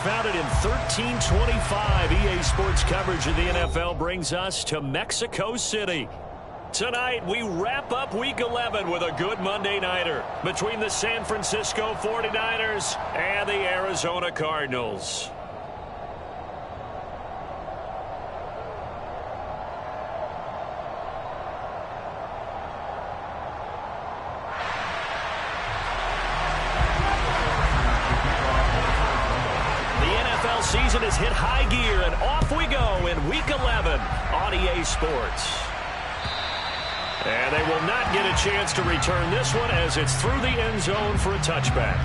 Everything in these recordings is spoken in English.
Founded in 1325, EA Sports coverage of the NFL brings us to Mexico City. Tonight, we wrap up Week 11 with a good Monday nighter between the San Francisco 49ers and the Arizona Cardinals. Season has hit high gear, and off we go in Week 11 on EA Sports. And they will not get a chance to return this one as it's through the end zone for a touchback.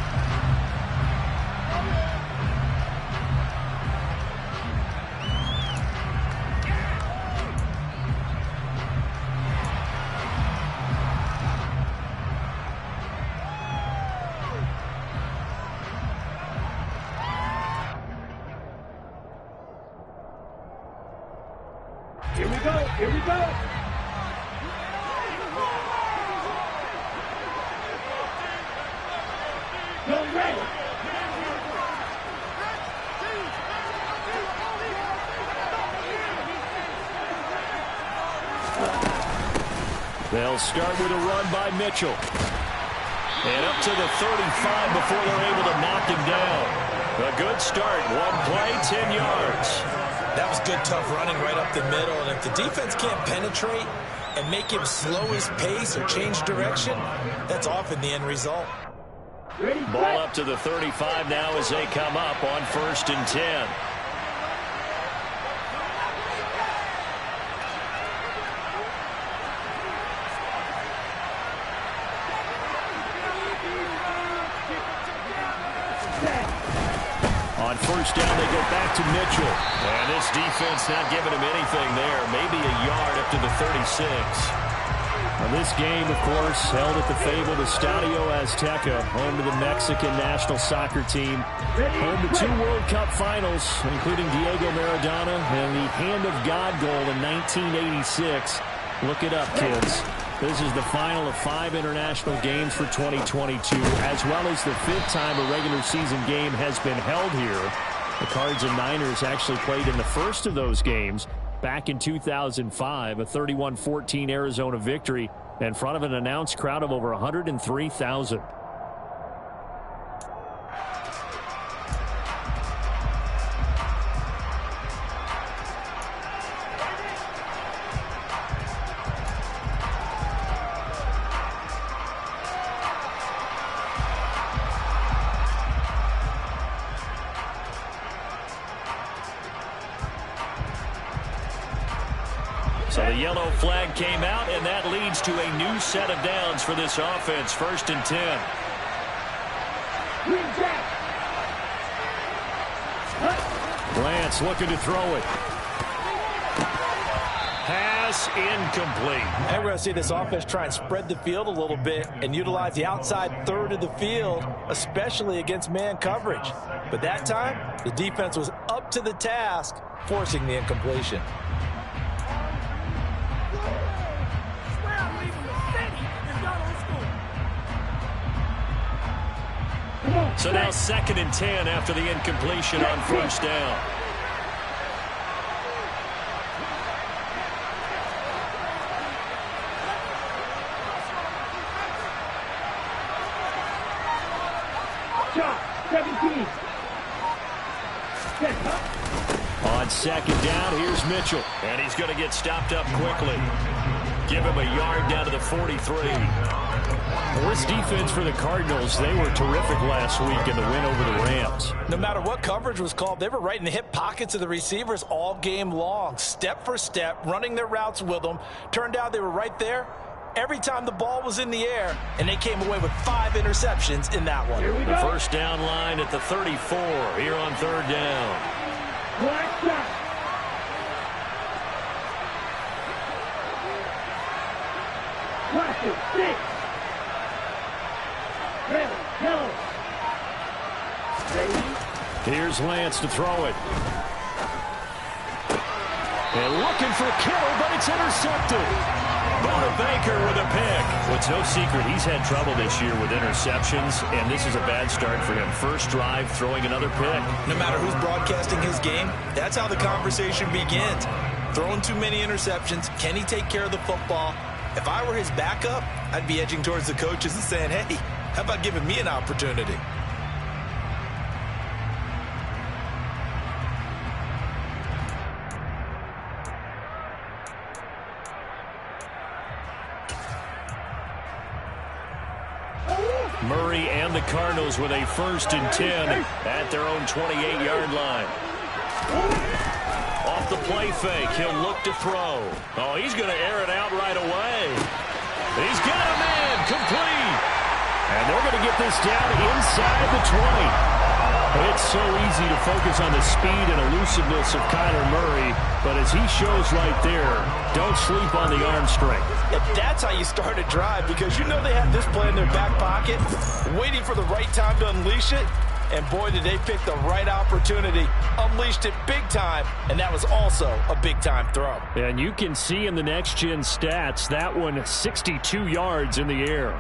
Here we go. Here we go. Go ready. They'll start with a run by Mitchell. And up to the 35 before they're able to knock him down. A good start. One play, 10 yards. That was good, tough running right up the middle. And if the defense can't penetrate and make him slow his pace or change direction, that's often the end result. Ball up to the 35 now as they come up on 1st and 10. On 1st down, they go back to Mitchell. And this defense not giving him anything there. Maybe a yard up to the 36. Now this game, of course, held at the fabled Estadio Azteca, home to the Mexican national soccer team. Home to 2 World Cup finals, including Diego Maradona and the Hand of God goal in 1986. Look it up, kids. This is the final of 5 international games for 2022, as well as the 5th time a regular season game has been held here. The Cards and Niners actually played in the first of those games back in 2005, a 31-14 Arizona victory in front of an announced crowd of over 103,000. So the yellow flag came out, and that leads to a new set of downs for this offense. 1st and 10. Lance looking to throw it. Pass incomplete. And we're going to see this offense try and spread the field a little bit and utilize the outside third of the field, especially against man coverage. But that time, the defense was up to the task, forcing the incompletion. So now 2nd and 10 after the incompletion on 1st down. Shot 17. On 2nd down, here's Mitchell. And he's going to get stopped up quickly. Give him a yard down to the 43. Well, this defense for the Cardinals, they were terrific last week in the win over the Rams. No matter what coverage was called, they were right in the hip pockets of the receivers all game long, step for step, running their routes with them. Turned out they were right there every time the ball was in the air, and they came away with 5 interceptions in that one. The 1st down line at the 34 here on 3rd down. Black shot. Classic 6. Here's Lance to throw it. And looking for Kittle, but it's intercepted. Buda Baker with a pick. Well, it's no secret he's had trouble this year with interceptions, and this is a bad start for him. First drive, throwing another pick. No matter who's broadcasting his game, that's how the conversation begins. Throwing too many interceptions. Can he take care of the football? If I were his backup, I'd be edging towards the coaches and saying, hey, how about giving me an opportunity? Murray and the Cardinals with a 1st and 10 at their own 28-yard line. Off the play fake, he'll look to throw. Oh, he's going to air it out right away. He's got a man, complete. And they're going to get this down inside the 20. It's so easy to focus on the speed and elusiveness of Kyler Murray, but as he shows right there, don't sleep on the arm strength. That's how you start a drive, because you know they have this play in their back pocket, waiting for the right time to unleash it. And boy, did they pick the right opportunity, unleashed it big time, and that was also a big-time throw. And you can see in the next-gen stats, that one 62 yards in the air.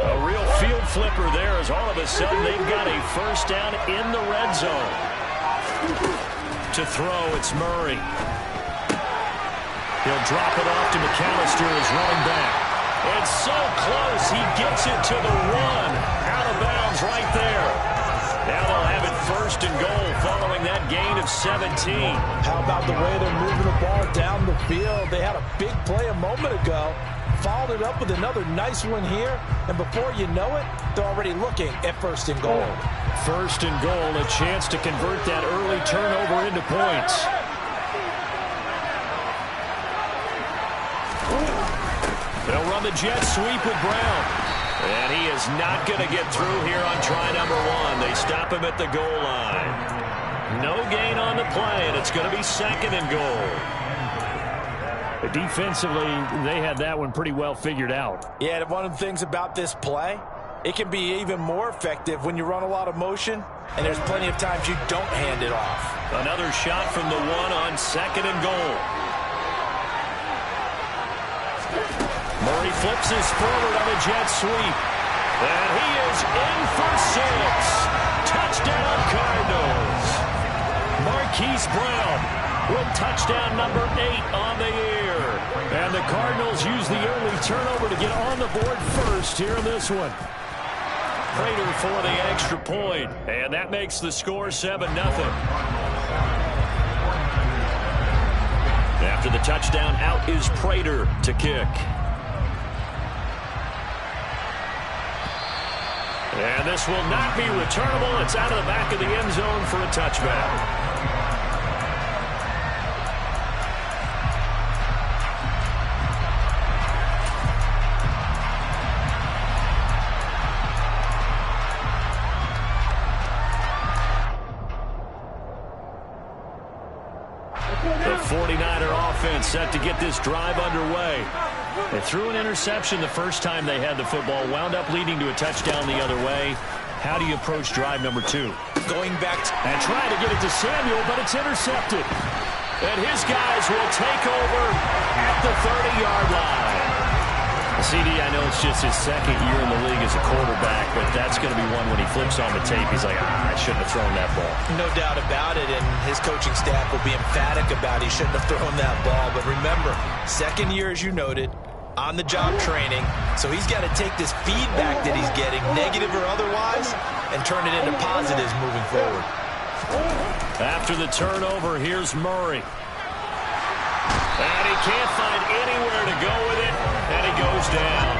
A real field flipper there as all of a sudden they've got a first down in the red zone. To throw, it's Murray. He'll drop it off to McAllister as running back. It's so close, he gets it to the 1. Out of bounds right there. Now they'll have it 1st and goal following that gain of 17. How about the way they're moving the ball down the field? They had a big play a moment ago. Followed it up with another nice one here. And before you know it, they're already looking at 1st and goal. 1st and goal, a chance to convert that early turnover into points. They'll run the jet sweep with Brown. And he is not going to get through here on try number 1. They stop him at the goal line. No gain on the play, and it's going to be 2nd and goal. Defensively, they had that one pretty well figured out. Yeah, one of the things about this play, it can be even more effective when you run a lot of motion, and there's plenty of times you don't hand it off. Another shot from the 1 on 2nd and goal. Murray flips his forward on a jet sweep. And he is in for 6. Touchdown Cardinals. Marquise Brown with touchdown number 8 on the year. And the Cardinals use the early turnover to get on the board first here in this one. Prater for the extra point. And that makes the score 7-0. After the touchdown, out is Prater to kick. And this will not be returnable. It's out of the back of the end zone for a touchback. The 49er offense set to get this drive underway. They threw an interception the first time they had the football, wound up leading to a touchdown the other way. How do you approach drive number 2? Going back and trying to get it to Samuel, but it's intercepted. And his guys will take over at the 30-yard line. CD, I know it's just his 2nd year in the league as a quarterback, but that's going to be one when he flips on the tape, he's like, I shouldn't have thrown that ball. No doubt about it, and his coaching staff will be emphatic about he shouldn't have thrown that ball. But remember, 2nd year, as you noted, on-the-job training, so he's got to take this feedback that he's getting, negative or otherwise, and turn it into positives moving forward. After the turnover, here's Murray. And he can't find anywhere to go with it, and he goes down.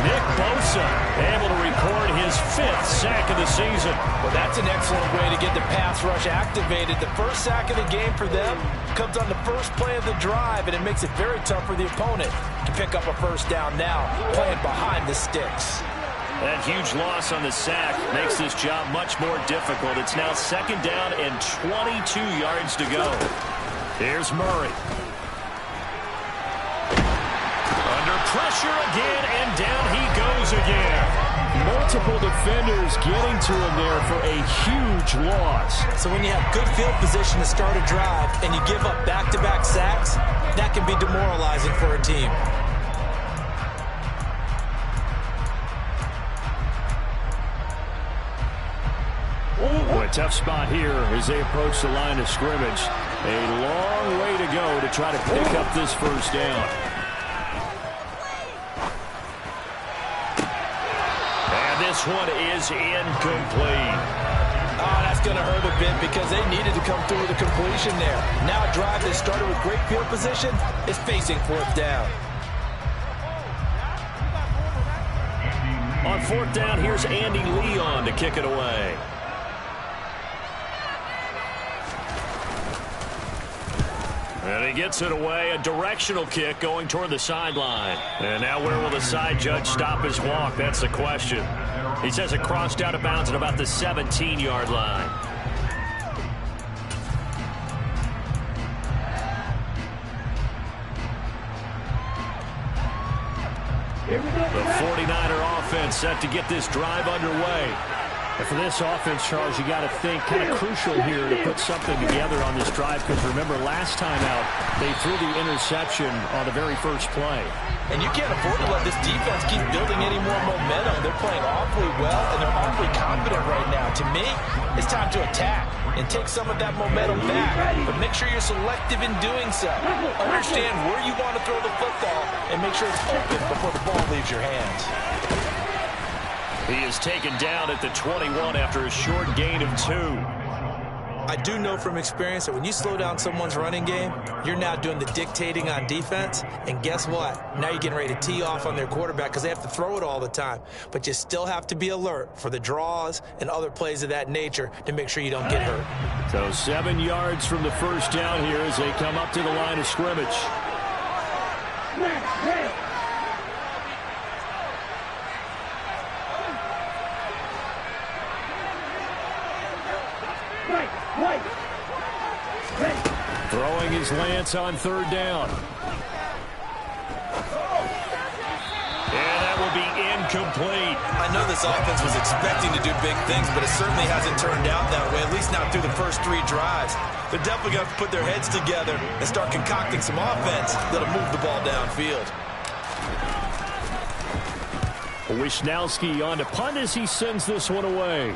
Nick Bosa able to record his 5th sack of the season. Well, that's an excellent way to get the pass rush activated. The first sack of the game for them comes on the first play of the drive, and it makes it very tough for the opponent to pick up a first down now, playing behind the sticks. That huge loss on the sack makes this job much more difficult. It's now 2nd down and 22 yards to go. Here's Murray. Under pressure again, and down he goes again. Multiple defenders getting to him there for a huge loss. So when you have good field position to start a drive and you give up back-to-back sacks, that can be demoralizing for a team. A tough spot here as they approach the line of scrimmage. A long way to go to try to pick up this first down. And this one is incomplete. Oh, that's going to hurt a bit because they needed to come through with a completion there. Now a drive that started with great field position is facing fourth down. On fourth down, here's Andy Leon to kick it away. And he gets it away, a directional kick going toward the sideline. And now where will the side judge stop his walk? That's the question. He says it crossed out of bounds at about the 17-yard line. The 49er offense set to get this drive underway. And for this offense, Charles, you got to think kind of crucial here to put something together on this drive because remember last time out they threw the interception on the very first play. And you can't afford to let this defense keep building any more momentum. They're playing awfully well and they're awfully confident right now. To me, it's time to attack and take some of that momentum back. But make sure you're selective in doing so. Understand where you want to throw the football and make sure it's open before the ball leaves your hands. He is taken down at the 21 after a short gain of 2. I do know from experience that when you slow down someone's running game, you're now doing the dictating on defense. And guess what? Now you're getting ready to tee off on their quarterback because they have to throw it all the time. But you still have to be alert for the draws and other plays of that nature to make sure you don't get hurt. So 7 yards from the first down here as they come up to the line of scrimmage. Throwing his Lance on third down. And that will be incomplete. I know this offense was expecting to do big things, but it certainly hasn't turned out that way, at least not through the first 3 drives. They're definitely going to have to put their heads together and start concocting some offense that'll move the ball downfield. Wisnowski on to punt as he sends this one away.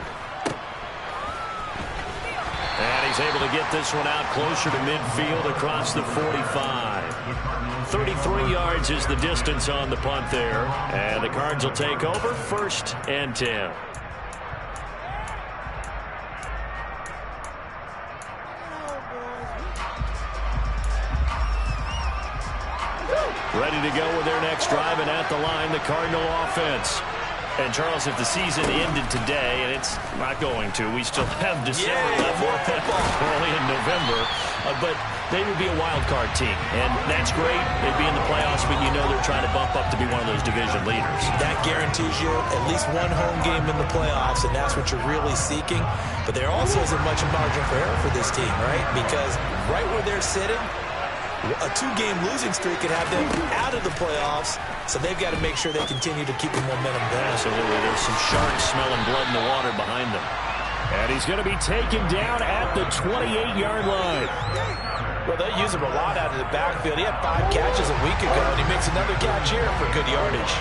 And he's able to get this one out closer to midfield across the 45. 33 yards is the distance on the punt there. And the Cards will take over 1st and 10. Ready to go with their next drive, and at the line, the Cardinal offense. And, Charles, if the season ended today, and it's not going to, we still have December left early in November, but they would be a wild card team. And that's great. They'd be in the playoffs, but you know they're trying to bump up to be one of those division leaders. That guarantees you at least one home game in the playoffs, and that's what you're really seeking. But there also isn't much margin for error for this team, right? Because right where they're sitting, a 2-game losing streak could have them out of the playoffs, so they've got to make sure they continue to keep the momentum going. Absolutely. There's some sharks smelling blood in the water behind them. And he's going to be taken down at the 28-yard line. Well, they use him a lot out of the backfield. He had 5 catches a week ago, and he makes another catch here for good yardage.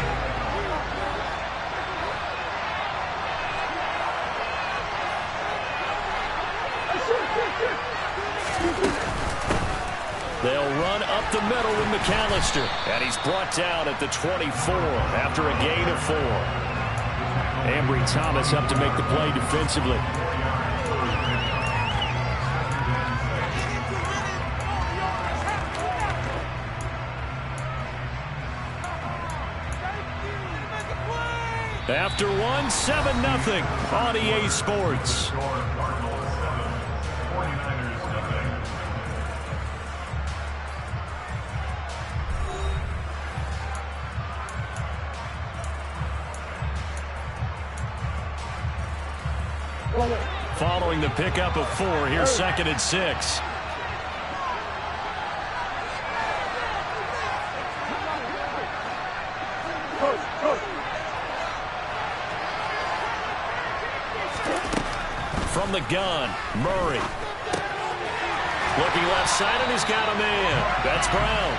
They'll run up the middle with McAllister. And he's brought down at the 24 after a gain of 4. Ambry Thomas up to make the play defensively. After 1, 7-0 on EA Sports. Following the pickup of 4, here's 2nd and 6. from the gun. Murray. Looking left side, and he's got a man. That's Brown.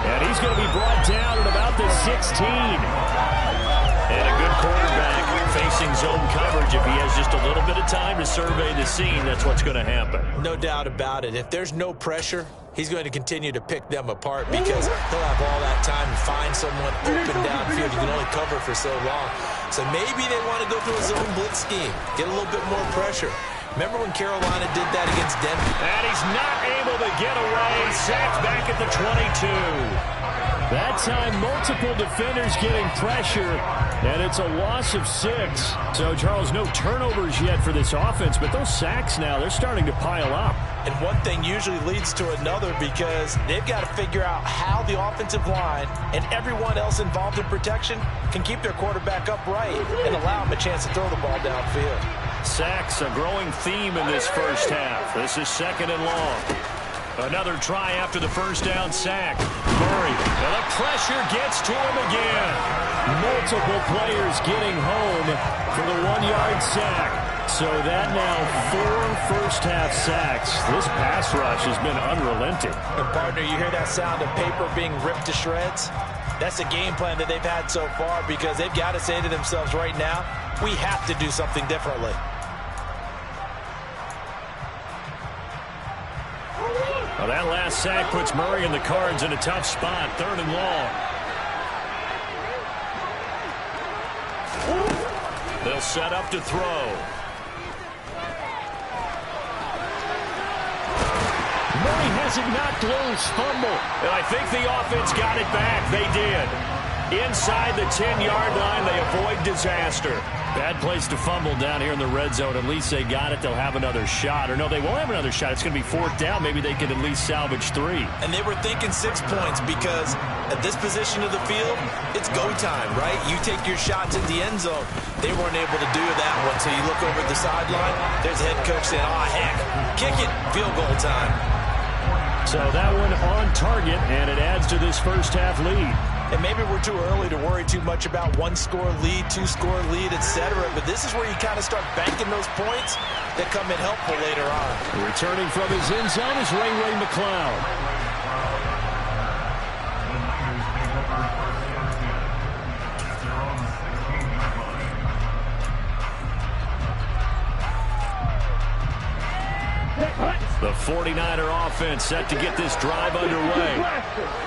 And he's going to be brought down at about the 16. And a good quarterback facing zone coverage. If he has just a little bit of time to survey the scene, that's what's going to happen. No doubt about it. If there's no pressure, he's going to continue to pick them apart because he'll have all that time to find someone open downfield. You can only cover for so long. So maybe they want to go through a zone blitz scheme, get a little bit more pressure. Remember when Carolina did that against Denver? And he's not able to get away. Sacked back at the 22. That time, multiple defenders getting pressure, and it's a loss of 6. So, Charles, no turnovers yet for this offense, but those sacks now, they're starting to pile up. And one thing usually leads to another because they've got to figure out how the offensive line and everyone else involved in protection can keep their quarterback upright and allow him a chance to throw the ball downfield. Sacks, a growing theme in this first half. This is 2nd and long. Another try after the first down sack. Murray, and the pressure gets to him again. Multiple players getting home for the 1-yard sack. So that now 4 first-half sacks. This pass rush has been unrelenting. And, partner, you hear that sound of paper being ripped to shreds? That's the game plan that they've had so far because they've got to say to themselves right now, we have to do something differently. Well, that last sack puts Murray and the Cards in a tough spot, 3rd and long. They'll set up to throw. Murray has it knocked loose, fumble. And I think the offense got it back. They did. Inside the 10-yard line, they avoid disaster. Bad place to fumble down here in the red zone. At least they got it. They'll have another shot. Or no, they won't have another shot. It's going to be 4th down. Maybe they could at least salvage 3. And they were thinking 6 points because at this position of the field, it's go time, right? You take your shots at the end zone. They weren't able to do that one. So you look over at the sideline, there's the head coach saying, oh, heck, kick it, field goal time. So that one on target, and it adds to this first-half lead. And maybe we're too early to worry too much about 1-score lead, 2-score lead, etc. But this is where you kind of start banking those points that come in helpful later on. Returning from his end zone is Ray McCloud. The 49er offense set to get this drive underway.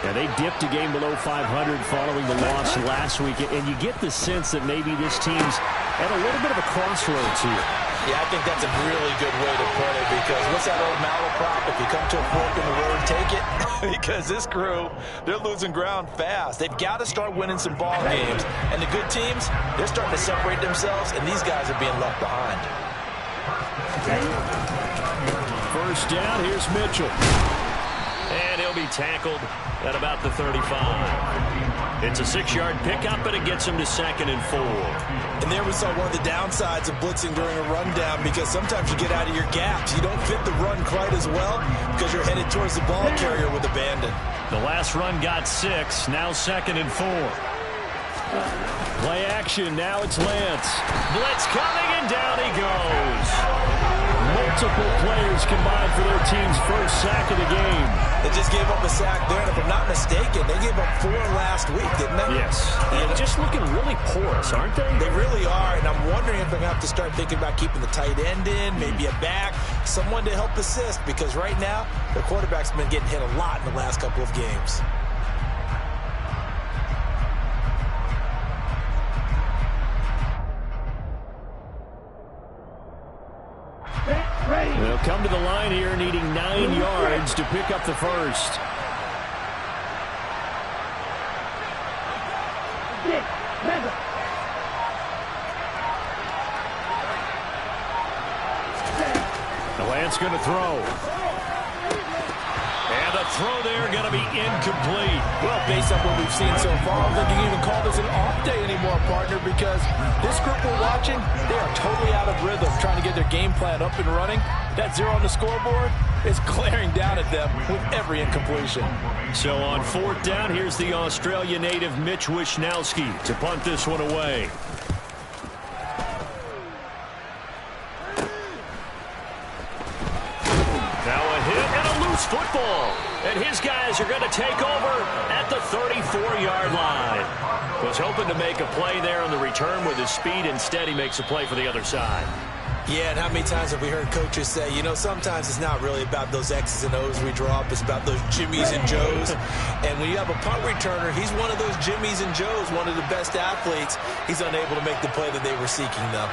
And they dipped a game below 500 following the loss last week. And you get the sense that maybe this team's at a little bit of a crossroads here. Yeah, I think that's a really good way to put it because what's that old malaprop? If you come to a fork in the road, take it. Because this crew, they're losing ground fast. They've got to start winning some ball games. And the good teams, they're starting to separate themselves, and these guys are being left behind. First down, here's Mitchell. And he'll be tackled at about the 35. It's a 6-yard pickup, but it gets him to 2nd and 4. And there we saw one of the downsides of blitzing during a rundown because sometimes you get out of your gaps. You don't fit the run quite as well because you're headed towards the ball carrier with abandon. The last run got 6, now 2nd and 4. Play action, now it's Lance. Blitz coming, and down he goes. Multiple players combined for their team's first sack of the game. They just gave up a sack there, and if I'm not mistaken, they gave up 4 last week, didn't they? Yes. And just looking really porous, aren't they? They really are, and I'm wondering if they're going to have to start thinking about keeping the tight end in, maybe a back, someone to help assist, because right now, their quarterback's been getting hit a lot in the last couple of games. They'll come to the line here needing 9 yards to pick up the first. The Lance going to throw. And the throw there going to be incomplete. Well, based on what we've seen so far, I don't think you can even call this an off day anymore, partner, because this group we're watching, they are totally out of rhythm, trying to get their game plan up and running. That 0 on the scoreboard is glaring down at them with every incompletion. So on 4th down, here's the Australia native Mitch Wishnowski to punt this one away. football. And his guys are going to take over at the 34-yard line. Was hoping to make a play there on the return with his speed. Instead, he makes a play for the other side. Yeah, and how many times have we heard coaches say, you know, sometimes it's not really about those X's and O's we draw up. It's about those Jimmies and Joes. And when you have a punt returner, he's one of those Jimmies and Joes, one of the best athletes. He's unable to make the play that they were seeking, though.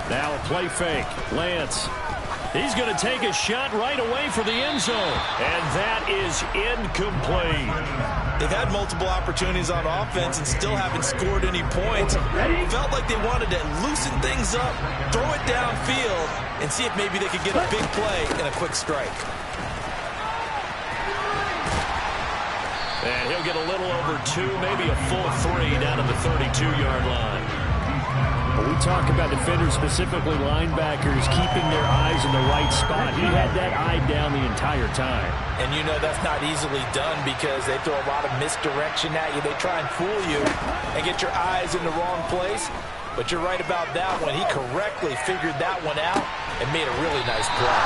Now a play fake. Lance. He's going to take a shot right away for the end zone. And that is incomplete. They've had multiple opportunities on offense and still haven't scored any points. Felt like they wanted to loosen things up, throw it downfield, and see if maybe they could get a big play and a quick strike. And he'll get a little over 2, maybe a full 3 down to the 32-yard line. We talk about defenders, specifically linebackers, keeping their eyes in the right spot. He had that eye down the entire time. And you know that's not easily done because they throw a lot of misdirection at you. They try and fool you and get your eyes in the wrong place. But you're right about that one. He correctly figured that one out and made a really nice play.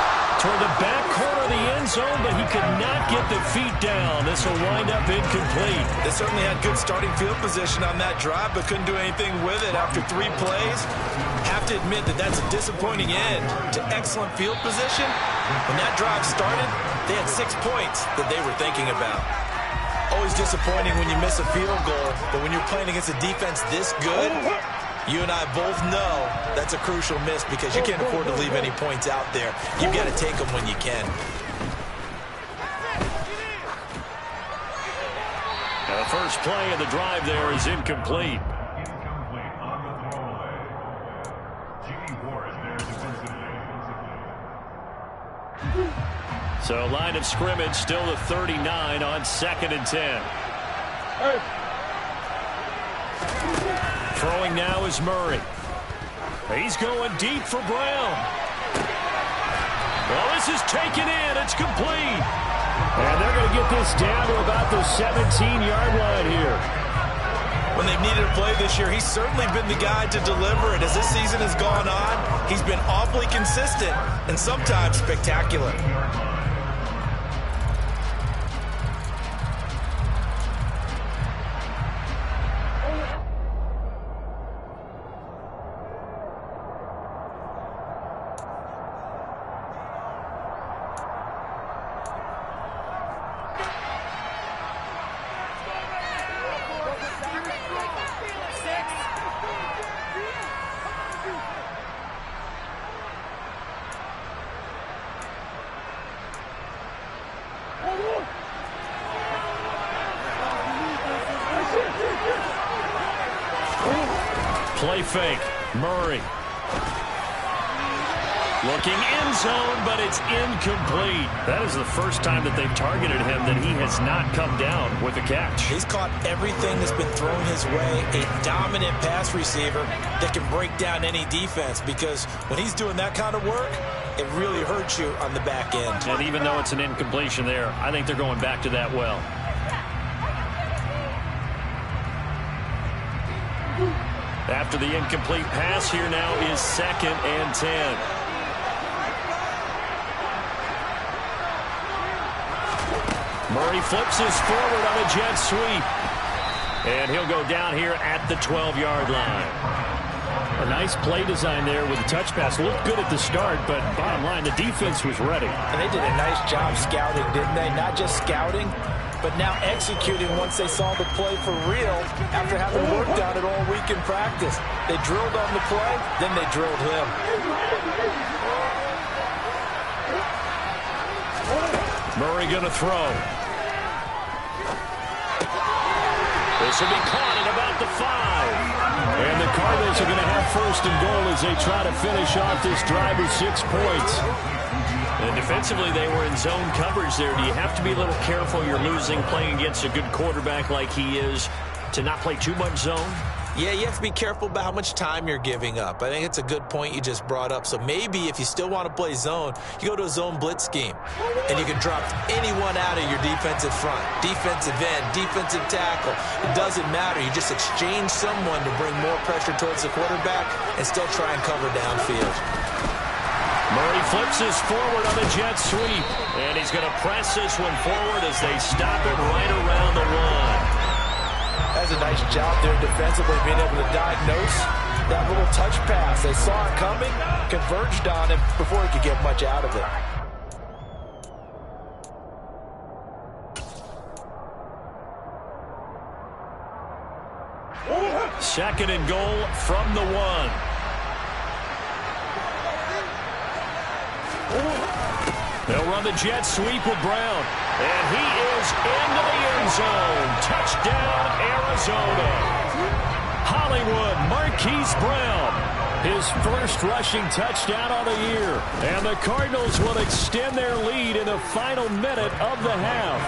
Toward the back corner of the end zone, but he could not get the feet down. This will wind up incomplete. They certainly had good starting field position on that drive, but couldn't do anything with it after 3 plays. Have to admit that that's a disappointing end to excellent field position. When that drive started, they had 6 points that they were thinking about. Always disappointing when you miss a field goal, but when you're playing against a defense this good, you and I both know that's a crucial miss because you can't afford to leave any points out there. You've got to take them when you can. Now the first play of the drive there is incomplete. So line of scrimmage still the 39 on 2nd and 10. Throwing now is Murray. He's going deep for Brown. Well, this is taken in. It's complete. And they're going to get this down to about the 17-yard line here. When they've needed a play this year, he's certainly been the guy to deliver it. As this season has gone on, he's been awfully consistent and sometimes spectacular. Play fake. Murray. Looking end zone, but it's incomplete. That is the first time that they've targeted him that he has not come down with a catch. He's caught everything that's been thrown his way. A dominant pass receiver that can break down any defense because when he's doing that kind of work, it really hurts you on the back end. And even though it's an incompletion there, I think they're going back to that well. After the incomplete pass, here now is 2nd and 10. Murray flips this forward on a jet sweep. And he'll go down here at the 12-yard line. A nice play design there with the touch pass. Looked good at the start, but bottom line, the defense was ready. And they did a nice job scouting, didn't they? Not just scouting, but now executing once they saw the play for real after having worked on it all week in practice. They drilled on the play, then they drilled him. Murray going to throw. This will be caught at about the 5. And the Cardinals are going to have 1st and goal as they try to finish off this drive with 6 points. And defensively, they were in zone coverage there. Do you have to be a little careful? You're losing playing against a good quarterback like he is to not play too much zone? Yeah, you have to be careful about how much time you're giving up. I think it's a good point you just brought up. So maybe if you still want to play zone, you go to a zone blitz scheme. And you can drop anyone out of your defensive front. Defensive end, defensive tackle. It doesn't matter. You just exchange someone to bring more pressure towards the quarterback and still try and cover downfield. Murray flips this forward on the jet sweep. And he's going to press this one forward as they stop it right around the one. That's a nice job there defensively, being able to diagnose that little touch pass. They saw it coming, converged on him before he could get much out of it. Second and goal from the one. They'll run the jet sweep with Brown. And he is into the end zone. Touchdown, Arizona. Hollywood Marquise Brown. His first rushing touchdown of the year. And the Cardinals will extend their lead in the final minute of the half.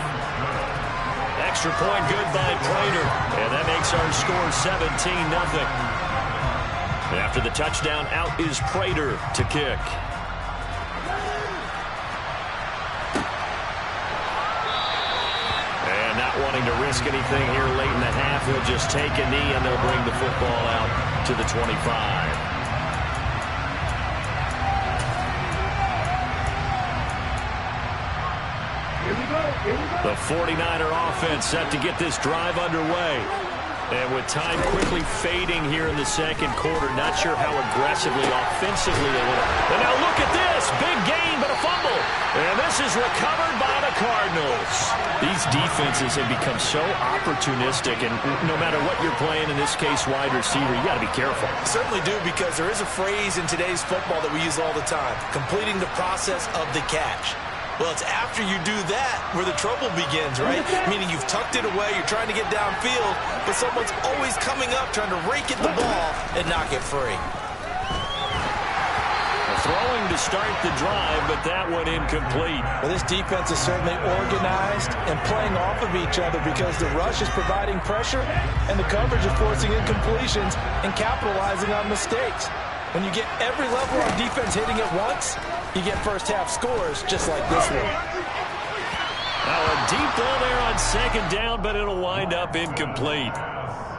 Extra point good by Prater. And that makes our score 17-0. After the touchdown, out is Prater to kick. And not wanting to risk anything here late in the half, he'll just take a knee and they'll bring the football out to the 25. The 49er offense set to get this drive underway. And with time quickly fading here in the second quarter, not sure how aggressively, offensively they will. And now look at this. Big gain, but a fumble. And this is recovered by the Cardinals. These defenses have become so opportunistic, and no matter what you're playing, in this case wide receiver, you got to be careful. Certainly do, because there is a phrase in today's football that we use all the time: completing the process of the catch. Well, it's after you do that where the trouble begins, right? Meaning you've tucked it away, you're trying to get downfield, but someone's always coming up trying to rake at the ball and knock it free. Throwing to start the drive, but that one incomplete. Well, this defense is certainly organized and playing off of each other, because the rush is providing pressure and the coverage is forcing incompletions and capitalizing on mistakes. When you get every level on defense hitting at once, you get first half scores just like this one. Now a deep ball there on second down, but it'll wind up incomplete.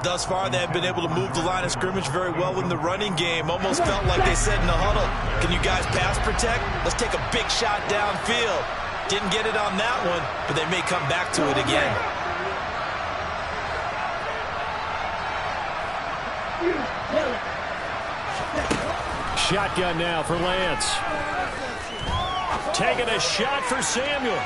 Thus far, they have been able to move the line of scrimmage very well in the running game. Almost felt like they said in the huddle, can you guys pass protect? Let's take a big shot downfield. Didn't get it on that one, but they may come back to it again. Shotgun now for Lance. Taking a shot for Samuel.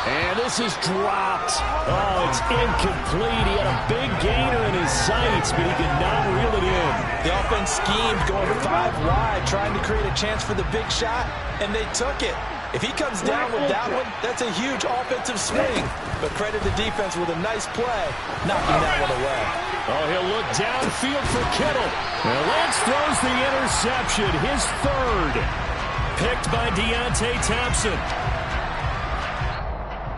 And this is dropped. Oh, it's incomplete. He had a big gainer in his sights, but he could not reel it in. The offense schemed going 5 wide, trying to create a chance for the big shot, and they took it. If he comes down with that one, that's a huge offensive swing. But credit the defense with a nice play, knocking that one away. Oh, he'll look downfield for Kittle. And Lance throws the interception, his third. Picked by Deontay Thompson.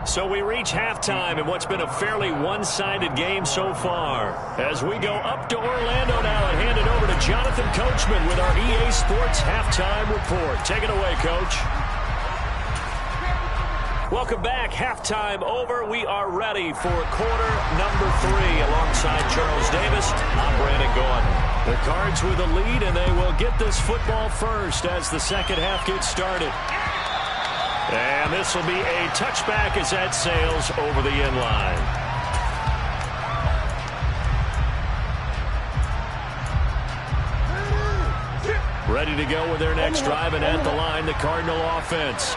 So we reach halftime in what's been a fairly one-sided game so far. As we go up to Orlando now and hand it over to Jonathan Coachman with our EA Sports Halftime Report. Take it away, Coach. Welcome back. Halftime over. We are ready for quarter number 3. Alongside Charles Davis, I'm Brandon Gaudin. The Cards with a lead, and they will get this football first as the second half gets started. And this will be a touchback as that sails over the end line. Ready to go with their next drive, and at the line, the Cardinal offense.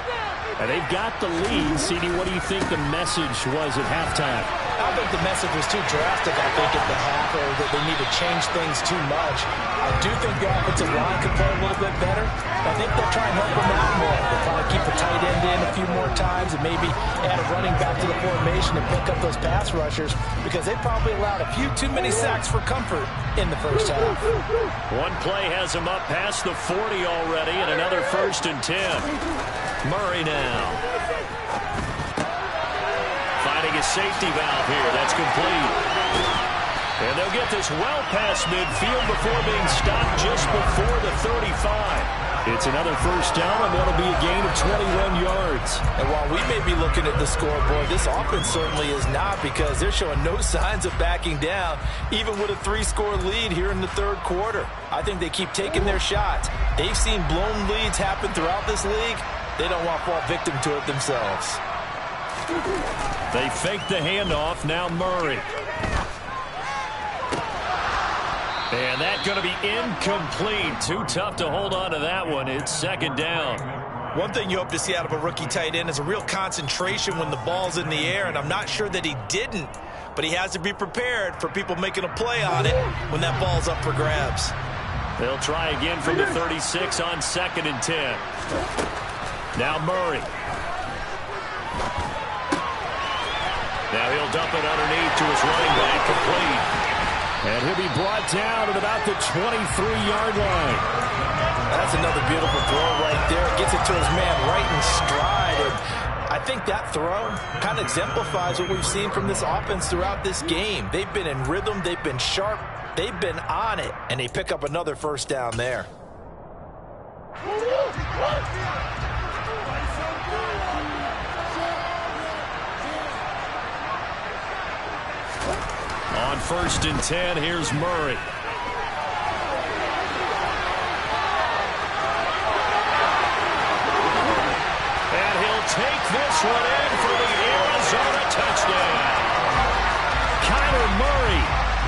And they've got the lead. CD, what do you think the message was at halftime? I think the message was too drastic, I think, at the half, or that they need to change things too much. I do think the offensive line could play a little bit better. I think they'll try and help them out more. They'll probably keep a tight end in a few more times and maybe add a running back to the formation and pick up those pass rushers, because they probably allowed a few too many sacks for comfort in the first half. One play has them up past the 40 already, and another 1st and 10. Murray now. Finding a safety valve here. That's complete. And they'll get this well past midfield before being stopped just before the 35. It's another first down, and that'll be a gain of 21 yards. And while we may be looking at the scoreboard, this offense certainly is not, because they're showing no signs of backing down, even with a 3-score lead here in the third quarter. I think they keep taking their shots. They've seen blown leads happen throughout this league. They don't want to fall victim to it themselves. They fake the handoff. Now Murray. And that's going to be incomplete. Too tough to hold on to that one. It's second down. One thing you hope to see out of a rookie tight end is a real concentration when the ball's in the air, and I'm not sure that he didn't, but he has to be prepared for people making a play on it when that ball's up for grabs. They'll try again from the 36 on 2nd and 10. Now Murray. Now he'll dump it underneath to his running back, complete. And he'll be brought down at about the 23-yard line. That's another beautiful throw right there. Gets it to his man right in stride. And I think that throw kind of exemplifies what we've seen from this offense throughout this game. They've been in rhythm. They've been sharp. They've been on it. And they pick up another first down there. On 1st and 10, here's Murray. And he'll take this one in for the Arizona touchdown. Kyler Murray,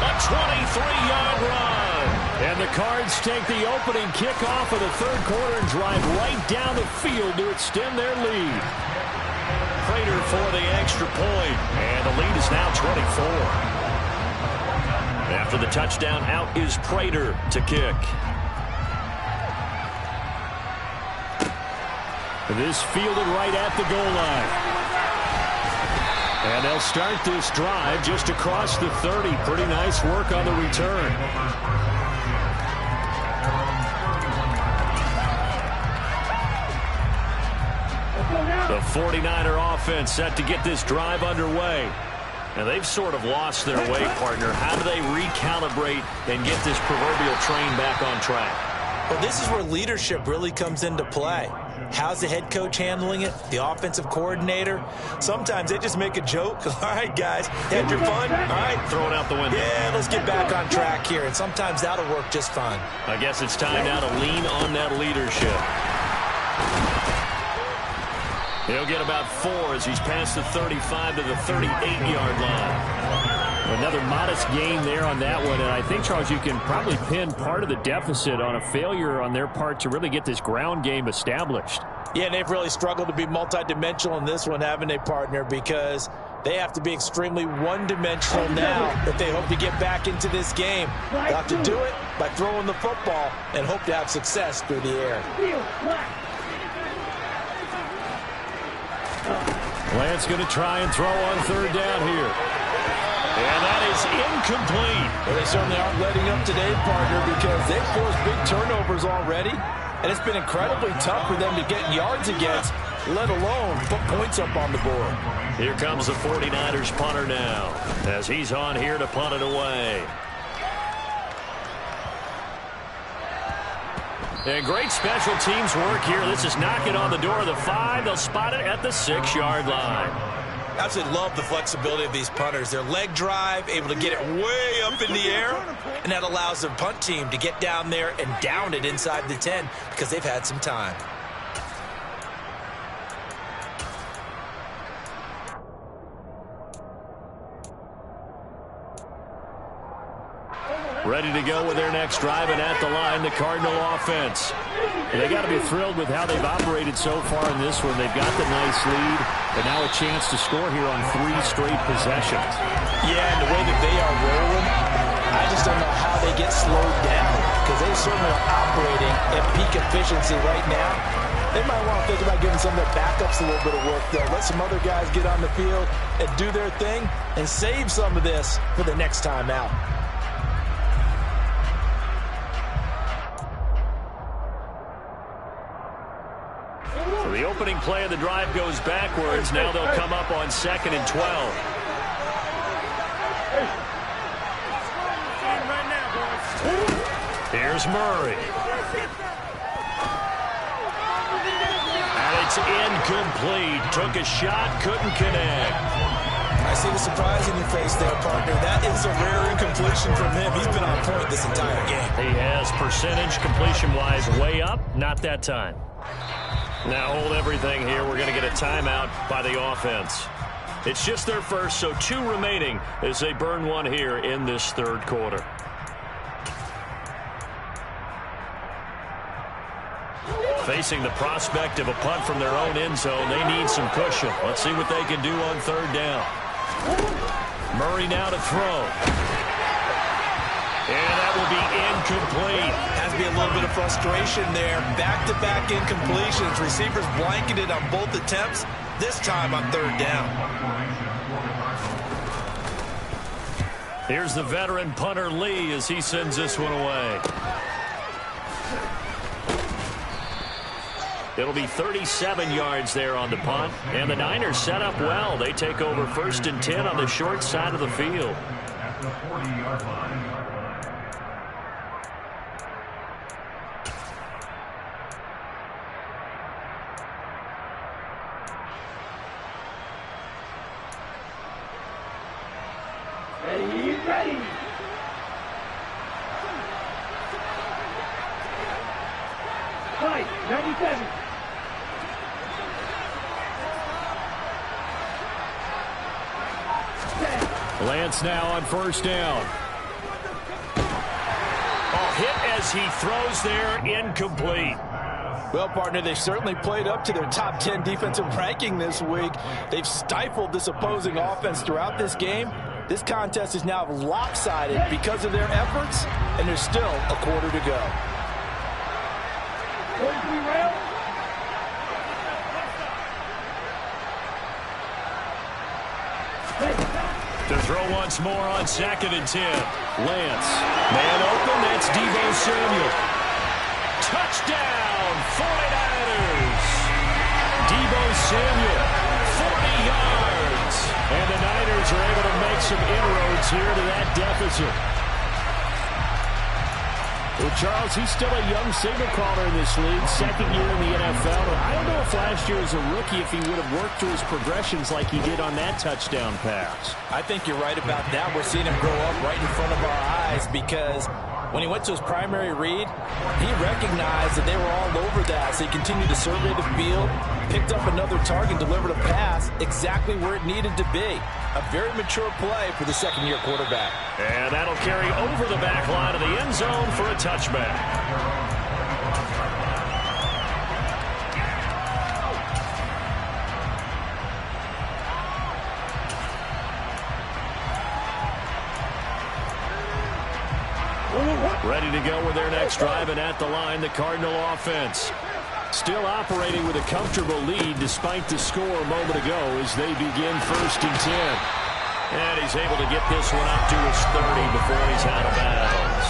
a 23-yard run. And the Cards take the opening kickoff of the third quarter and drive right down the field to extend their lead. Prater for the extra point, and the lead is now 24. After the touchdown, out is Prater to kick. This fielded right at the goal line. And they'll start this drive just across the 30. Pretty nice work on the return. The 49er offense set to get this drive underway. And they've sort of lost their way, partner. How do they recalibrate and get this proverbial train back on track? Well, this is where leadership really comes into play. How's the head coach handling it? The offensive coordinator? Sometimes they just make a joke. All right, guys, had your fun? All right. Throw it out the window. Yeah, let's get back on track here. And sometimes that'll work just fine. I guess it's time now to lean on that leadership. He'll get about 4 as he's past the 35 to the 38-yard line. Another modest gain there on that one, and I think, Charles, you can probably pin part of the deficit on a failure on their part to really get this ground game established. Yeah, and they've really struggled to be multidimensional in this one, haven't they, partner, because they have to be extremely one-dimensional now if they hope to get back into this game. They'll have to do it by throwing the football and hope to have success through the air. Lance going to try and throw on 3rd down here. And that is incomplete. Well, they certainly aren't letting up today, partner, because they've forced big turnovers already. And it's been incredibly tough for them to get yards against, let alone put points up on the board. Here comes the 49ers punter now, as he's on here to punt it away. And great special teams work here. This is knocking on the door of the 5. They'll spot it at the 6-yard line. Absolutely love the flexibility of these punters. Their leg drive, able to get it way up in the air, and that allows their punt team to get down there and down it inside the 10 because they've had some time. Ready to go with their next drive, and at the line, the Cardinal offense. And they got to be thrilled with how they've operated so far in this one. They've got the nice lead, but now a chance to score here on 3 straight possessions. Yeah, and the way that they are rolling, I just don't know how they get slowed down because they certainly are operating at peak efficiency right now. They might want to think about giving some of their backups a little bit of work, though. Let some other guys get on the field and do their thing and save some of this for the next time out. So the opening play of the drive goes backwards. Now they'll come up on 2nd and 12. Here's Murray. it's incomplete. Took a shot, couldn't connect. I see the surprise in your face there, partner. That is a rare incompletion from him. He's been on point this entire game. He has percentage completion-wise way up. Not that time. Now hold everything here. We're going to get a timeout by the offense. It's just their first, so 2 remaining as they burn one here in this third quarter. Facing the prospect of a punt from their own end zone, they need some cushion. Let's see what they can do on third down. Murray now to throw. And that will be incomplete. Has to be a little bit of frustration there. Back-to-back incompletions. Receivers blanketed on both attempts, this time on third down. Here's the veteran punter Lee as he sends this one away. It'll be 37 yards there on the punt. And the Niners set up well. They take over 1st and 10 on the short side of the field. At the 40-yard line. Ready. Fight, 97. Lance now on 1st down. Oh, hit as he throws there, incomplete. Well, partner, they've certainly played up to their top 10 defensive ranking this week. They've stifled this opposing offense throughout this game. This contest is now lopsided because of their efforts, and there's still a quarter to go. To throw once more on 2nd and 10. Lance. Man open, that's Deebo Samuel. Touchdown, 49ers. Deebo Samuel, 40 yards. And the Niners are able to make some inroads here to that deficit. Well, Charles, he's still a young signal caller in this league, 2nd year in the NFL. I don't know if last year as a rookie if he would have worked through his progressions like he did on that touchdown pass. I think you're right about that. We're seeing him grow up right in front of our eyes because when he went to his primary read, he recognized that they were all over that. So he continued to survey the field, picked up another target, delivered a pass exactly where it needed to be. A very mature play for the 2nd-year quarterback. And that'll carry over the back line of the end zone for a touchback. Ready to go with their next drive, and at the line, the Cardinal offense. Still operating with a comfortable lead despite the score a moment ago as they begin 1st and 10. And he's able to get this one up to his 30 before he's out of bounds.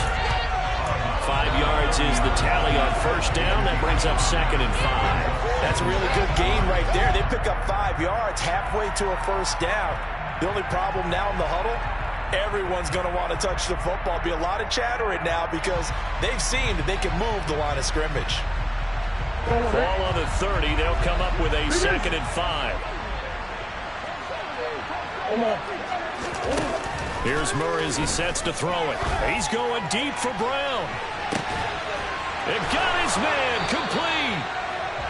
5 yards is the tally on 1st down. That brings up 2nd and 5. That's a really good gain right there. They pick up 5 yards halfway to a 1st down. The only problem now in the huddle, everyone's going to want to touch the football. Be a lot of chatter right now because they've seen that they can move the line of scrimmage. Ball on the 30. They'll come up with a 2nd and 5. Here's Murray as he sets to throw it. He's going deep for Brown. They've got his man complete.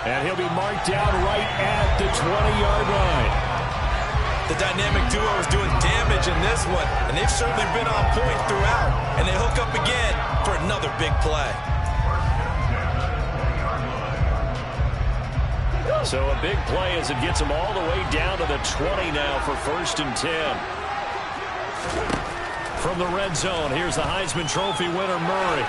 And he'll be marked down right at the 20-yard line. The dynamic duo is doing damage in this one, and they've certainly been on point throughout. And they hook up again for another big play. So a big play as it gets them all the way down to the 20 now for 1st and 10. From the red zone, here's the Heisman Trophy winner, Murray.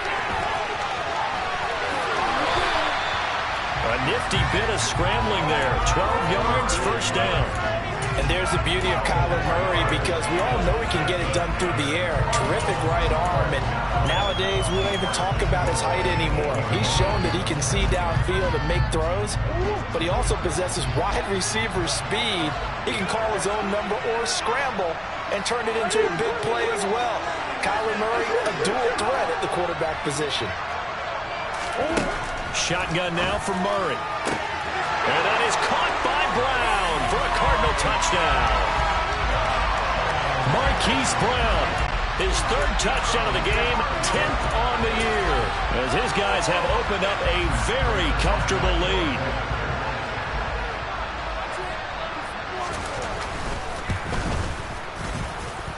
A nifty bit of scrambling there. 12 yards, 1st down. And there's the beauty of Kyler Murray because we all know he can get it done through the air. Terrific right arm, and nowadays we don't even talk about his height anymore. He's shown that he can see downfield and make throws, but he also possesses wide receiver speed. He can call his own number or scramble and turn it into a big play as well. Kyler Murray, a dual threat at the quarterback position. Shotgun now for Murray. And that is caught by Brown for a Cardinal touchdown. Marquise Brown, his third touchdown of the game, 10th on the year, as his guys have opened up a very comfortable lead.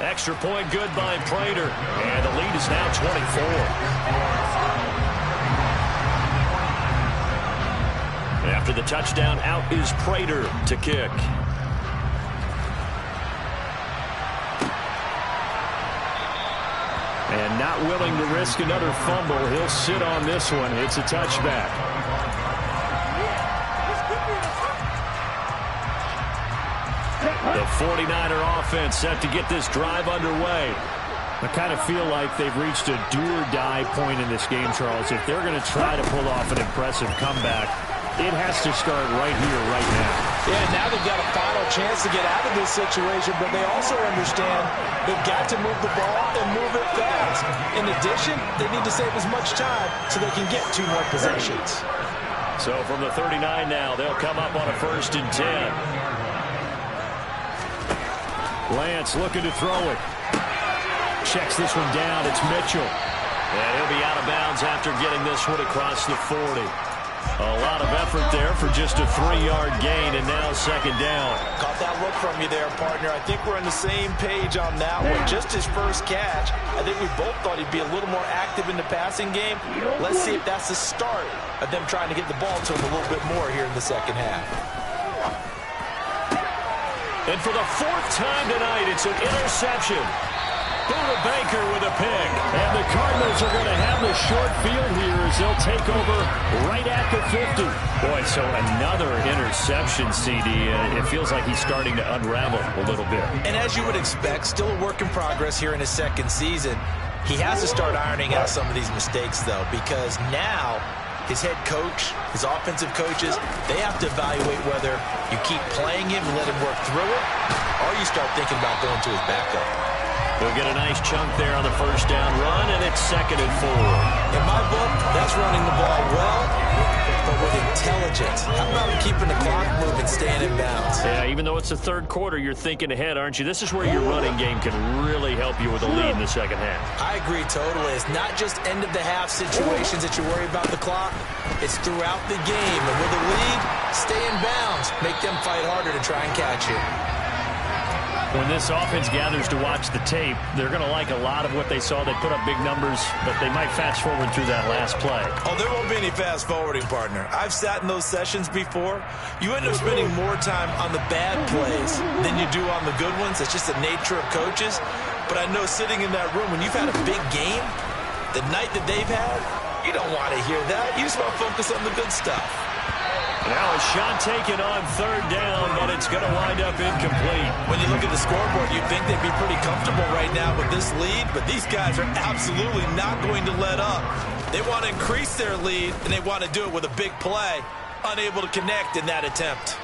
Extra point good by Prater, and the lead is now 24. After the touchdown, out is Prater to kick. And not willing to risk another fumble, he'll sit on this one. It's a touchback. The 49er offense set to get this drive underway. I kind of feel like they've reached a do-or-die point in this game, Charles. If they're going to try to pull off an impressive comeback, it has to start right here, right now. Yeah, now they've got a final chance to get out of this situation, but they also understand they've got to move the ball and move it fast. In addition, they need to save as much time so they can get 2 more possessions. So from the 39 now, they'll come up on a 1st and 10. Lance looking to throw it. Checks this one down. It's Mitchell. And he'll be out of bounds after getting this one across the 40. A lot of effort there for just a 3-yard gain, and now 2nd down. Caught that look from you there, partner. I think we're on the same page on that one. Just his first catch. I think we both thought he'd be a little more active in the passing game. Let's see if that's the start of them trying to get the ball to him a little bit more here in the second half. And for the 4th time tonight, it's an interception. Buda Baker with a pick. And the Cardinals are going to have the short field here as they'll take over right at the 50. Boy, so another interception, CD. It feels like he's starting to unravel a little bit. And as you would expect, still a work in progress here in his 2nd season. He has to start ironing out some of these mistakes, though, because now his head coach, his offensive coaches, they have to evaluate whether you keep playing him and let him work through it, or you start thinking about going to his backup. They'll get a nice chunk there on the 1st down run, and it's 2nd and 4. In my book, that's running the ball well, but with intelligence. How about keeping the clock moving, staying in bounds? Yeah, even though it's the 3rd quarter, you're thinking ahead, aren't you? This is where your running game can really help you with a lead in the 2nd half. I agree totally. It's not just end-of-the-half situations that you worry about the clock. It's throughout the game. And with a lead, stay in bounds. Make them fight harder to try and catch it. When this offense gathers to watch the tape, they're going to like a lot of what they saw. They put up big numbers, but they might fast forward through that last play. Oh, there won't be any fast forwarding, partner. I've sat in those sessions before. You end up spending more time on the bad plays than you do on the good ones. It's just the nature of coaches. But I know sitting in that room, when you've had a big game, the night that they've had, you don't want to hear that. You just want to focus on the good stuff. Now a shot taken on 3rd down, but it's going to wind up incomplete. When you look at the scoreboard, you'd think they'd be pretty comfortable right now with this lead, but these guys are absolutely not going to let up. They want to increase their lead, and they want to do it with a big play. Unable to connect in that attempt.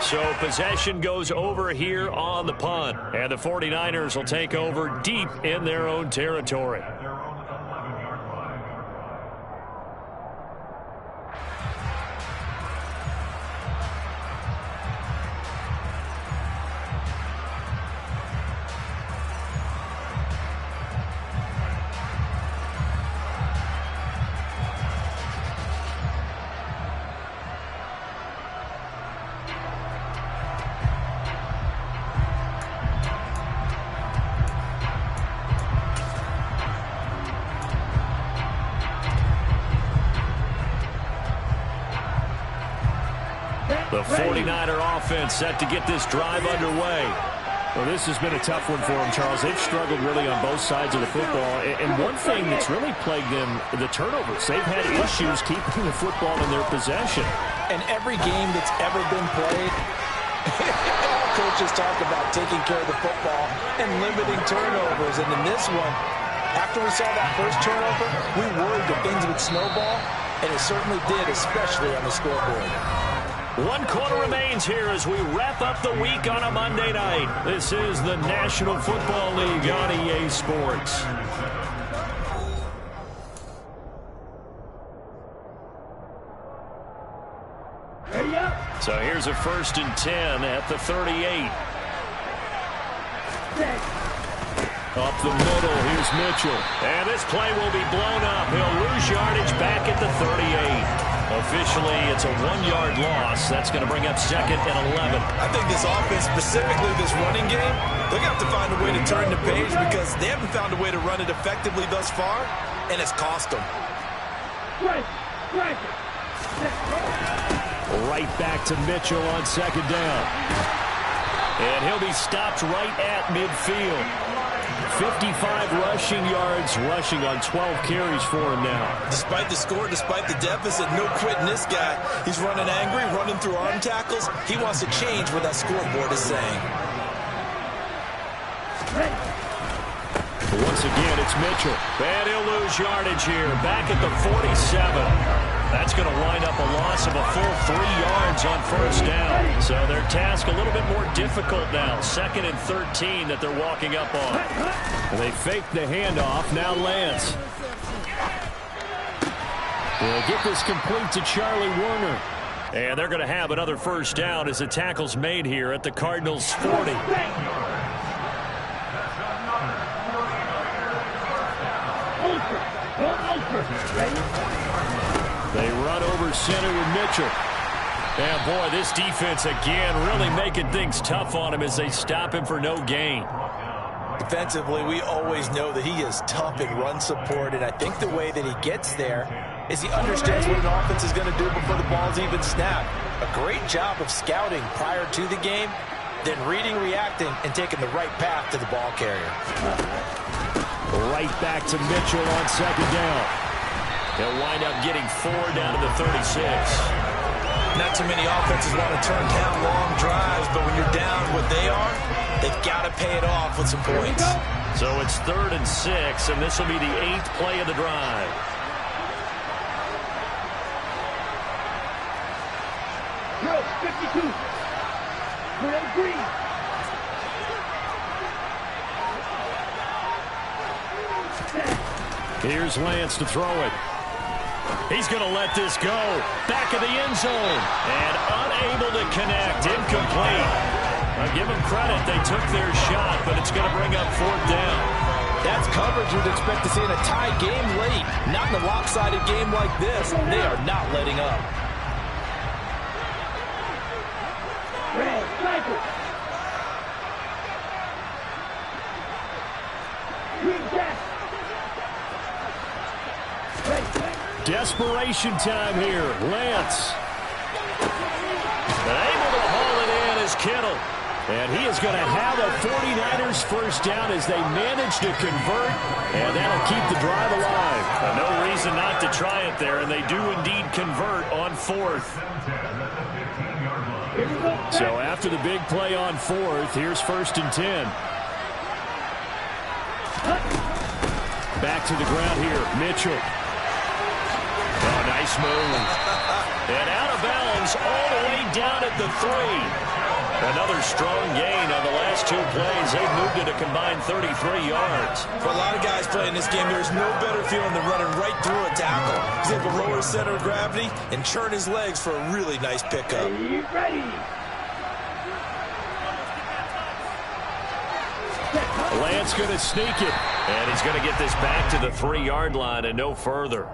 So possession goes over here on the punt, and the 49ers will take over deep in their own territory. The 49er offense set to get this drive underway. Well, this has been a tough one for them, Charles. They've struggled really on both sides of the football. And one thing that's really plagued them, the turnovers. They've had issues keeping the football in their possession. In every game that's ever been played, coaches talk about taking care of the football and limiting turnovers. And in this one, after we saw that first turnover, we worried that things would snowball, and it certainly did, especially on the scoreboard. 1 quarter remains here as we wrap up the week on a Monday night. This is the National Football League on EA Sports. So here's a 1st and 10 at the 38. Up the middle, here's Mitchell. And this play will be blown up. He'll lose yardage back at the 38. Officially, it's a 1-yard loss. That's going to bring up 2nd and 11. I think this offense, specifically this running game, they're going to have to find a way to turn the page because they haven't found a way to run it effectively thus far, and it's cost them. Right back to Mitchell on 2nd down. And he'll be stopped right at midfield. 55 rushing yards, rushing on 12 carries for him now. Despite the score, despite the deficit, no quitting this guy. He's running angry, running through arm tackles. He wants to change what that scoreboard is saying. Once again, it's Mitchell. And he'll lose yardage here, back at the 47. That's going to wind up a loss of a full 3 yards on 1st down. So their task a little bit more difficult now. 2nd and 13 that they're walking up on. And they fake the handoff. Now Lance. They'll get this complete to Charlie Warner. And they're going to have another 1st down as the tackle's made here at the Cardinals' 40. They run over center with Mitchell. And, boy, this defense, again, really making things tough on him as they stop him for no gain. Defensively, we always know that he is tough in run support, and I think the way that he gets there is he understands what an offense is going to do before the ball's even snapped. A great job of scouting prior to the game, then reading, reacting, and taking the right path to the ball carrier. Right back to Mitchell on 2nd down. They'll wind up getting 4 down to the 36. Not too many offenses want to turn down long drives, but when you're down what they are, they've got to pay it off with some points. So it's 3rd and 6, and this will be the 8th play of the drive. Drill 52. Drill green. Here's Lance to throw it. He's going to let this go. Back of the end zone. And unable to connect. Incomplete. I'll give them credit. They took their shot, but it's going to bring up 4th down. That's coverage you'd expect to see in a tie game late. Not in a lopsided game like this. They are not letting up. Red, sniper. Green gas. Desperation time here. Lance. And able to haul it in is Kittle. And he is going to have a 49ers 1st down as they manage to convert. And that'll keep the drive alive. And no reason not to try it there. And they do indeed convert on 4th. So after the big play on 4th, here's 1st and 10. Back to the ground here. Mitchell. Oh, nice move. And out of bounds all the way down at the 3. Another strong gain on the last 2 plays. They've moved it a combined 33 yards. For a lot of guys playing this game, there's no better feeling than running right through a tackle. He's able to lower his center of gravity and churn his legs for a really nice pickup. Ready. Lance going to sneak it. And he's going to get this back to the 3-yard line and no further.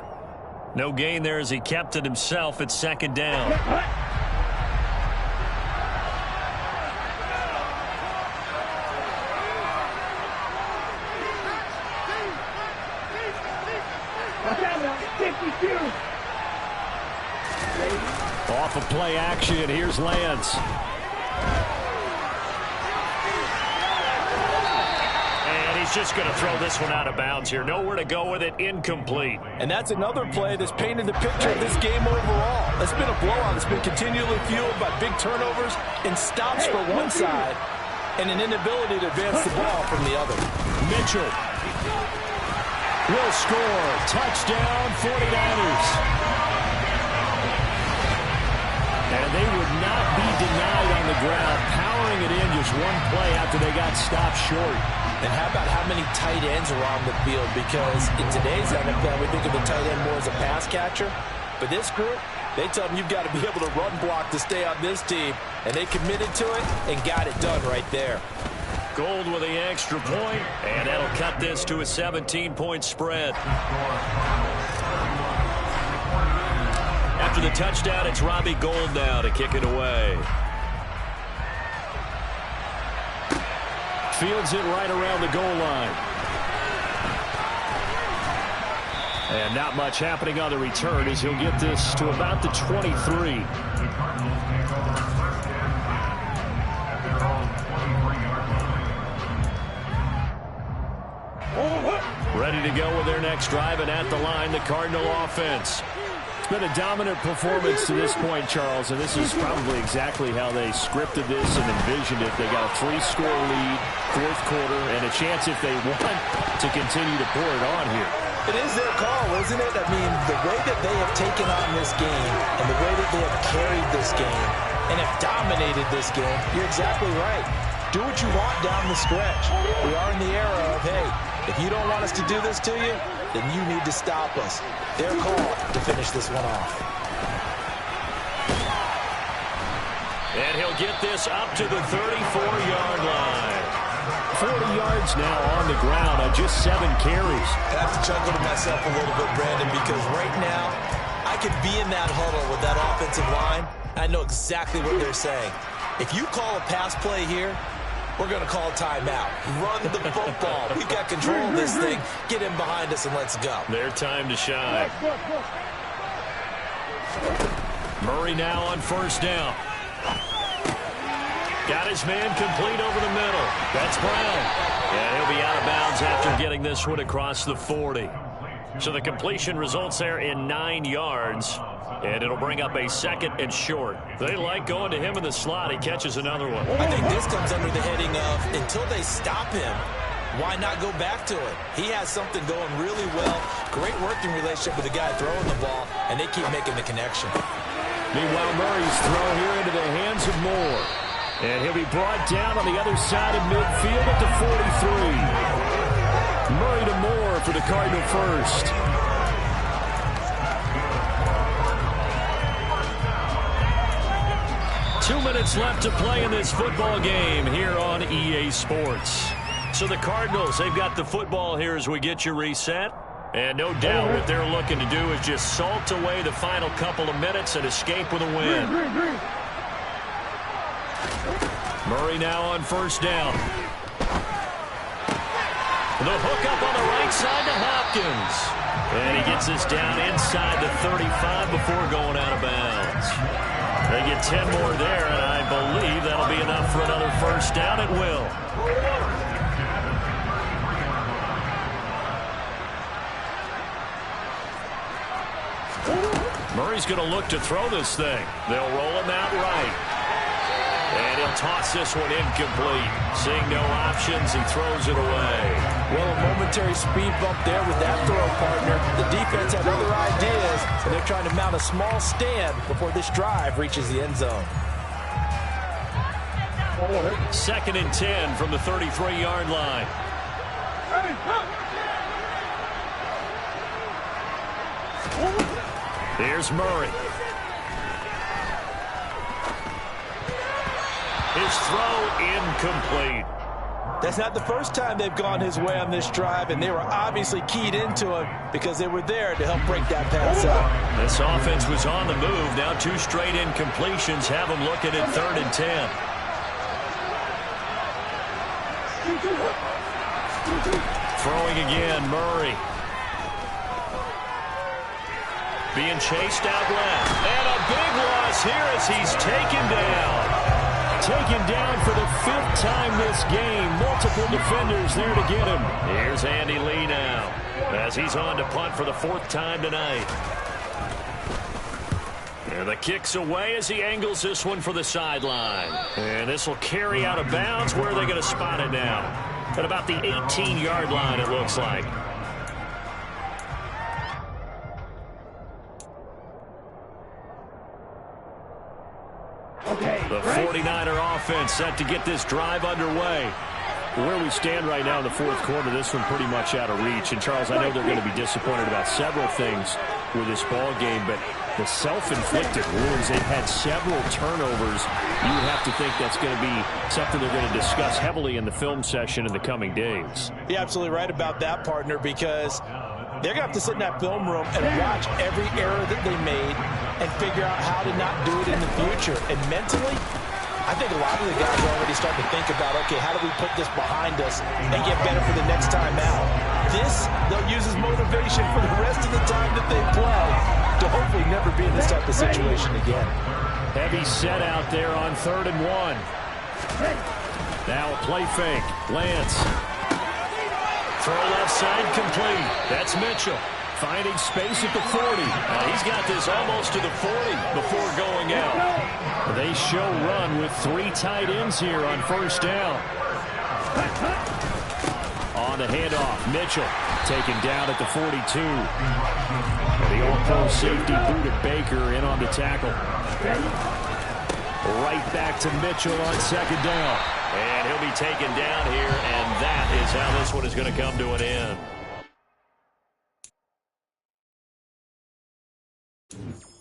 No gain there as he kept it himself at 2nd down. Off of play action, here's Lance. Just going to throw this one out of bounds here. Nowhere to go with it. Incomplete. And that's another play that's painted the picture of this game overall. It's been a blowout. It's been continually fueled by big turnovers and stops for one side and an inability to advance the ball from the other. Mitchell will score. Touchdown, 49ers. And they would not be denied on the ground, powering it in just one play after they got stopped short. And how about how many tight ends are on the field? Because in today's NFL, we think of the tight end more as a pass catcher. But this group, They tell them you've got to be able to run block to stay on this team, and they committed to it and got it done right there. Gold with the extra point, and that'll cut this to a 17-point spread. After the touchdown, it's Robbie Gould now to kick it away. Fields it right around the goal line. And not much happening on the return as he'll get this to about the 23. Ready to go with their next drive, and at the line, the Cardinal offense. It's been a dominant performance to this point, Charles, and this is probably exactly how they scripted this and envisioned it. They got a 3-score lead, fourth quarter, and a chance if they want to continue to pour it on here. It is their call, isn't it? I mean, the way that they have taken on this game and the way that they have carried this game and have dominated this game, you're exactly right. Do what you want down the stretch. We are in the era of, hey, if you don't want us to do this to you, then you need to stop us. Their call to finish this one off. And he'll get this up to the 34-yard line. 40 yards now on the ground on just 7 carries. I have to chuckle to myself a little bit, Brandon, because right now I could be in that huddle with that offensive line. I know exactly what they're saying. If you call a pass play here, we're going to call timeout. Run the football. We've got control of this thing. Get in behind us and let's go. Their time to shine. Murray now on first down. Got his man complete over the middle. That's Brown. And he'll be out of bounds after getting this one across the 40. So the completion results there in 9 yards. And it'll bring up a second and short. They like going to him in the slot. He catches another one. I think this comes under the heading of, until they stop him, why not go back to it? He has something going really well. Great working relationship with the guy throwing the ball, and they keep making the connection. Meanwhile, Murray's throw here into the hands of Moore. And he'll be brought down on the other side of midfield at the 43. Murray to Moore for the Cardinal first. Two minutes left to play in this football game here on EA Sports. So the Cardinals, they've got the football here as we get you reset. And no doubt what they're looking to do is just salt away the final couple of minutes and escape with a win. Murray now on first down. The hook up on the right side to Hopkins. And he gets this down inside the 35 before going out of bounds. They get 10 more there, and I believe that'll be enough for another first down. It will. Murray's going to look to throw this thing. They'll roll him out right. And he'll toss this one incomplete. Seeing no options, he throws it away. Well, a momentary speed bump there with that throw, partner. The defense had other ideas, and they're trying to mount a small stand before this drive reaches the end zone. 2nd and 10 from the 33-yard line. Here's Murray. His throw incomplete. That's not the first time they've gone his way on this drive, and they were obviously keyed into him because they were there to help break that pass up. This offense was on the move. Now 2 straight incompletions have them looking at 3rd and 10. Throwing again, Murray. Being chased out left. And a big loss here as he's taken down. Taken down for the 5th time this game. Multiple defenders there to get him. Here's Andy Lee now as he's on to punt for the 4th time tonight. And the kick's away as he angles this one for the sideline. And this will carry out of bounds. Where are they going to spot it now? At about the 18-yard line, it looks like. The 49er offense set to get this drive underway. Where we stand right now in the 4th quarter, this one pretty much out of reach. And, Charles, I know they're going to be disappointed about several things with this ball game, but the self-inflicted wounds. They've had several turnovers. You would have to think that's going to be something they're going to discuss heavily in the film session in the coming days. You're absolutely right about that, partner, because they're going to have to sit in that film room and watch every error that they made and figure out how to not do it in the future. And mentally, I think a lot of the guys are already starting to think about, okay, how do we put this behind us and get better for the next time out? This, they'll use as motivation for the rest of the time that they play to hopefully never be in this type of situation again. Heavy set out there on 3rd and 1. Now a play fake. Lance. Throw left side complete. That's Mitchell. Finding space at the 40. He's got this almost to the 40 before going out. They show run with 3 tight ends here on 1st down. On the handoff, Mitchell taken down at the 42. The all-pro safety Buda Baker in on the tackle. Right back to Mitchell on 2nd down. And he'll be taken down here, and that is how this one is going to come to an end.